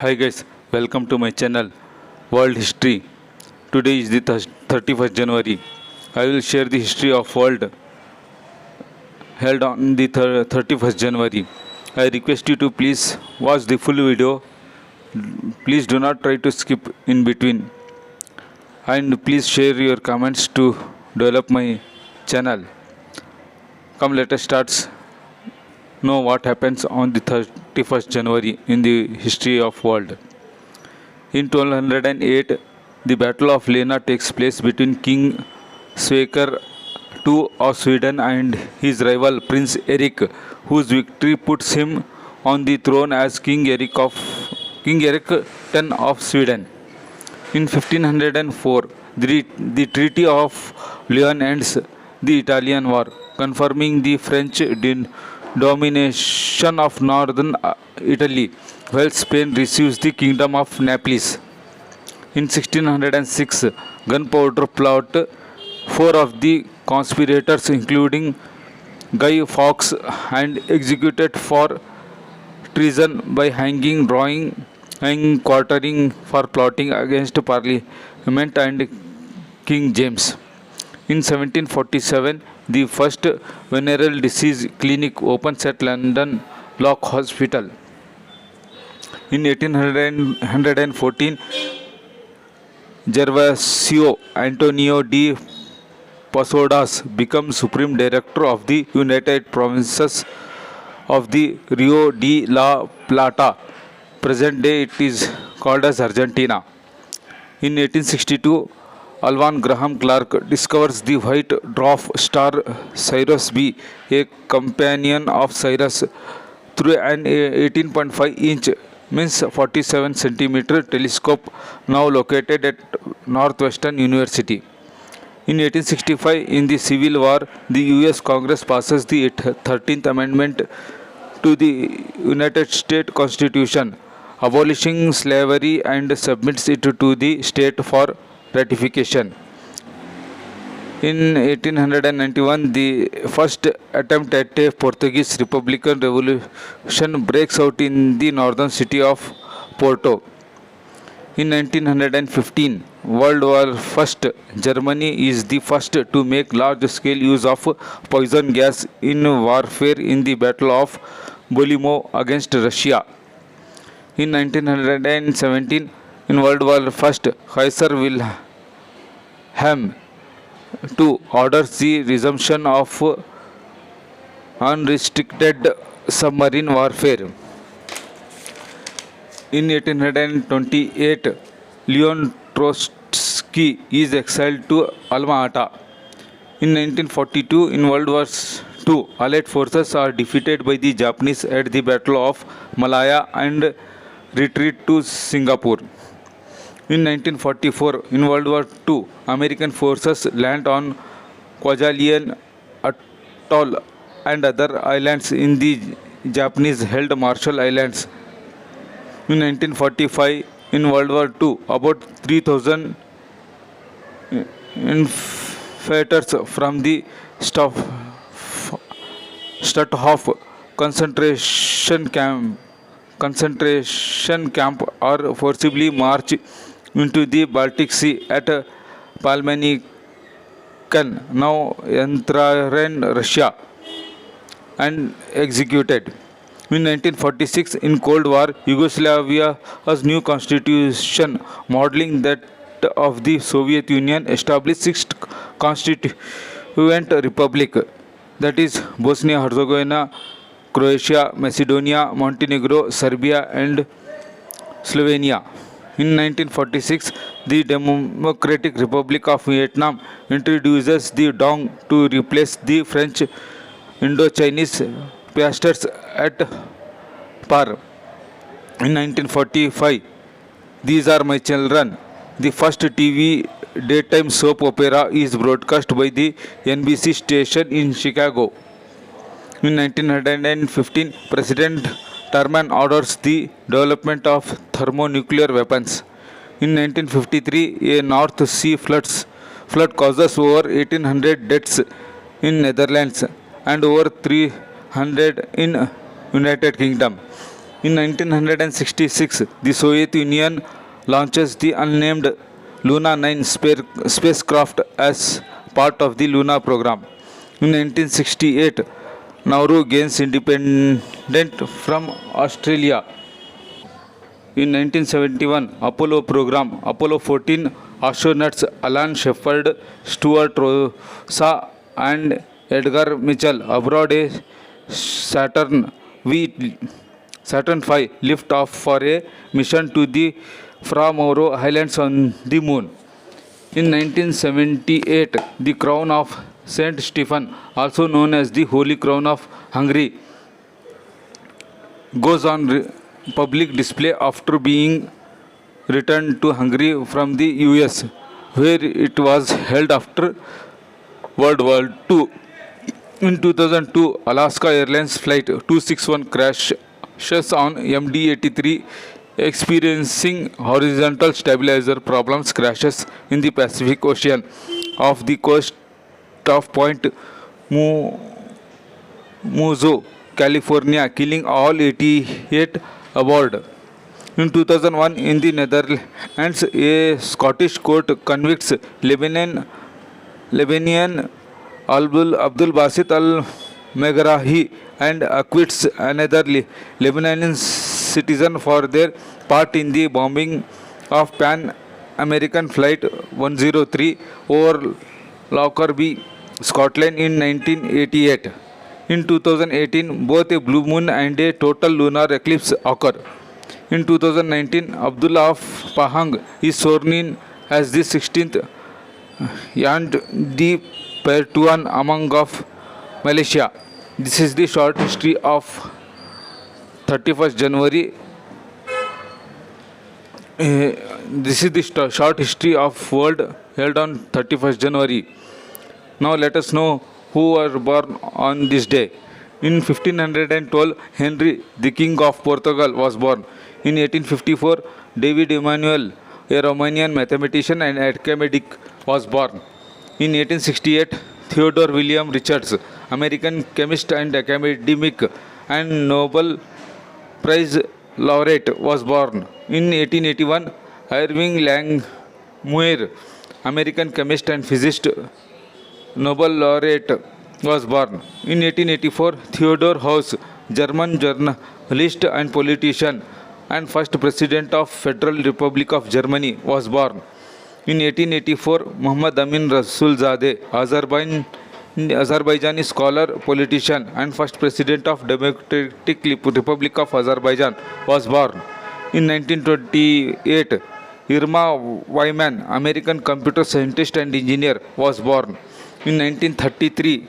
Hi guys, welcome to my channel World History. Today is the 31st January. I will share the history of world held on the 31st January. I request you to please watch the full video. Please do not try to skip in between. And please share your comments to develop my channel. Come, let us start. Know what happens on the 31st January in the history of world. In 1208, the Battle of Lena takes place between King Sverker II of Sweden and his rival Prince Erik, whose victory puts him on the throne as King Erik X of Sweden. In 1504, the Treaty of Lyon ends the Italian War, confirming the French domination of northern Italy, while Spain receives the Kingdom of Naples. In 1606, gunpowder plot. Four of the conspirators, including Guy Fawkes, and executed for treason by hanging, drawing, and quartering for plotting against Parliament and King James. In 1747, the first venereal disease clinic opens at London Lock Hospital. In 1814, Gervasio Antonio de Posadas becomes Supreme Director of the United Provinces of the Rio de la Plata. Present day it is called as Argentina. In 1862, Alvan Graham Clark discovers the white dwarf star Sirius B, a companion of Sirius, through an 18.5-inch means 47 centimeter telescope now located at Northwestern University. In 1865, in the Civil War, the US Congress passes the 13th Amendment to the United States Constitution, abolishing slavery and submits it to the state for ratification. In 1891, the first attempt at a Portuguese Republican Revolution breaks out in the northern city of Porto. In 1915, World War I, Germany is the first to make large-scale use of poison gas in warfare in the Battle of Bulemo against Russia. In 1917, in World War I, Kaiser Wilhelm II orders the resumption of unrestricted submarine warfare. In 1828, Leon Trotsky is exiled to Alma-Ata. In 1942, in World War II, Allied forces are defeated by the Japanese at the Battle of Malaya and retreat to Singapore. In 1944, in World War II, American forces land on Kwajalein Atoll and other islands in the Japanese-held Marshall Islands. In 1945, in World War II, about 3,000 infantry from the Stutthof concentration camp are forcibly marched into the Baltic Sea at Palmanikan, now Yantraran, Russia, and executed. In 1946, in Cold War, Yugoslavia's new constitution, modeling that of the Soviet Union, established six constituent republic, that is Bosnia-Herzegovina, Croatia, Macedonia, Montenegro, Serbia, and Slovenia. In 1946, the Democratic Republic of Vietnam introduces the Dong to replace the French Indochinese pastors at par. In 1945, These Are My Children, the first TV daytime soap opera, is broadcast by the NBC station in Chicago. In 1915, President Truman orders the development of thermonuclear weapons. In 1953, a North Sea flood causes over 1,800 deaths in Netherlands and over 300 in United Kingdom. In 1966, the Soviet Union launches the unnamed Luna 9 spacecraft as part of the Luna program. In 1968, Nauru gains independence from Australia. In 1971, Apollo program, Apollo 14 astronauts Alan Shepard, Stuart Rosa and Edgar Mitchell aboard a Saturn V lift off for a mission to the Faroe Islands on the moon. In 1978, the crown of Saint Stephen, also known as the Holy Crown of Hungary, goes on public display after being returned to Hungary from the US, where it was held after World War II. In 2002, Alaska Airlines Flight 261 crashes on MD-83, experiencing horizontal stabilizer problems, crashes in the Pacific Ocean off the coast of Point Muzo, California, killing all 88 aboard. In 2001, in the Netherlands, a Scottish court convicts Lebanonian Abdul Basit al-Megrahi and acquits another Lebanese citizen for their part in the bombing of Pan American Flight 103 over Lockerbie, Scotland in 1988. In 2018, both a blue moon and a total lunar eclipse occur. In 2019, Abdullah of Pahang is sworn in as the 16th Yang di Pertuan Amang of Malaysia. This is the short history of 31st January. This is the short history of world held on 31st January. Now let us know who were born on this day. In 1512, Henry, the King of Portugal, was born. In 1854, David Emanuel, a Romanian mathematician and academic, was born. In 1868, Theodore William Richards, American chemist and academic and Nobel Prize laureate, was born. In 1881, Irving Langmuir, American chemist and physicist, Nobel laureate, was born. In 1884, Theodor Heuss, German journalist and politician and first president of Federal Republic of Germany, was born. In 1884, Muhammad Amin Rasulzadeh, Azerbaijani scholar, politician and first president of Democratic Republic of Azerbaijan, was born. In 1928, Irma Wyman, American computer scientist and engineer, was born. In 1933,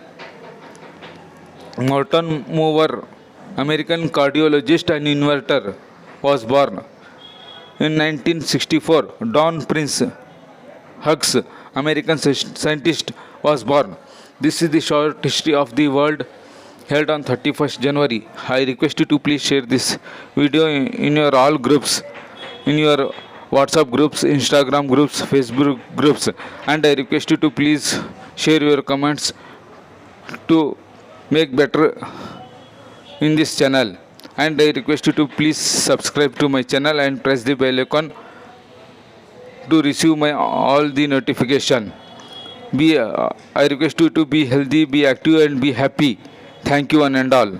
Morton Mover, American cardiologist and inventor, was born. In 1964, Don Prince Hughes, American scientist, was born. This is the short history of the world held on 31st January. I request you to please share this video in your all groups, in your WhatsApp groups, Instagram groups, Facebook groups, and I request you to please share your comments to make better in this channel, and I request you to please subscribe to my channel and press the bell icon to receive my all the notification. I request you to be healthy, be active and be happy. Thank you one and all.